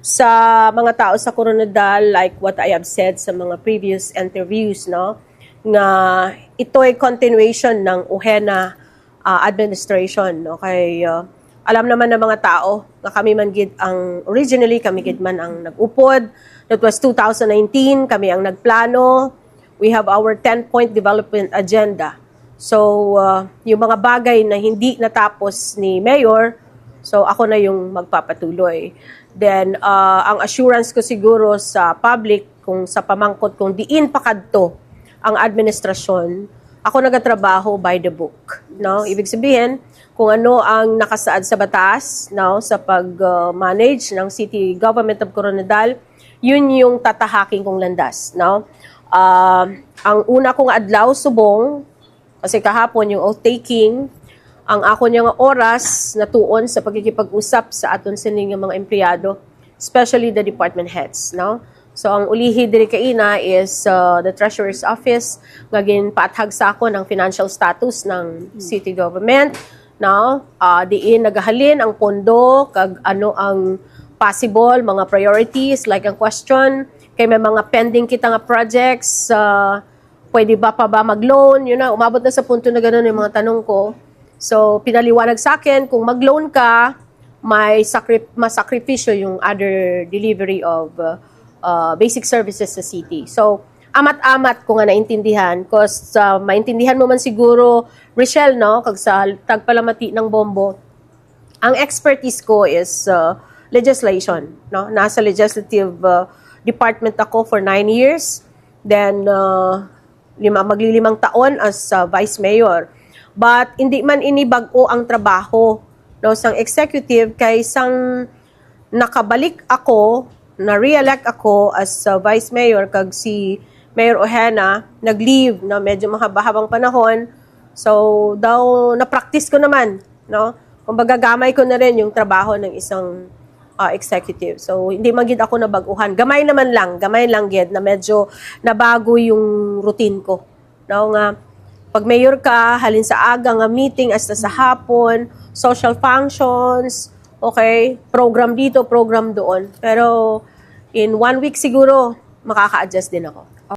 sa mga tao sa Coronadal, like what I have said sa mga previous interviews, no, nga ito ay continuation ng UHENA administration, no, kay alam naman ng mga tao na kami man gid ang originally kami gid man ang nag-upod. That was 2019, kami ang nagplano. We have our 10-point development agenda. So yung mga bagay na hindi natapos ni Mayor, so ako na yung magpapatuloy. Then ang assurance ko siguro sa public kung sa pamangkot kung diin pa kadto ang administrasyon, ako nagatrabaho by the book, no? Ibig sabihin, kung ano ang nakasaad sa batas, no, sa pag-manage ng City Government of Coronadal, yun yung tatahaking kong landas, no? Ang una kong adlaw subong, kasi kahapon yung oath-taking, ang ako niyang oras na tuon sa pagkikipag-usap sa aton sining mga empleyado, especially the department heads, no? So, ang ulihi diri kaina is the Treasurer's Office, ngagin paathag sa ako ng financial status ng city government, no? Diin nagahalin ang pondo, kag ano ang possible, mga priorities, like ang question, kay may mga pending kita nga projects, pwede ba pa ba mag-loan, yun na, umabot na sa punto na gano'n yung mga tanong ko. So, pinaliwanag sa akin, kung mag-loan ka, may masakripisyo yung other delivery of basic services sa city. So, amat-amat ko nga naintindihan, cause maintindihan mo man siguro, Rochelle, no, kag sa tagpalamati ng Bombo, ang expertise ko is legislation, no? Nasa legislative department ako for 9 years, then maglilimang taon as vice mayor. But hindi man inibag-o ang trabaho, no, sang executive kay sang nakabalik ako, na-re-elect ako as vice mayor kag si Mayor Ojena nag-leave na medyo mahaba-habang panahon. So daw na-practice ko naman, no? Kumbaga gamay ko na rin yung trabaho ng isang executive. So hindi man gid ako nabaguhan. Gamay lang gid na medyo nabago yung routine ko. No nga pag mayor ka, halin sa aga nga meeting hasta sa hapon, social functions, okay, program dito, program doon. Pero in 1 week siguro, makaka-adjust din ako.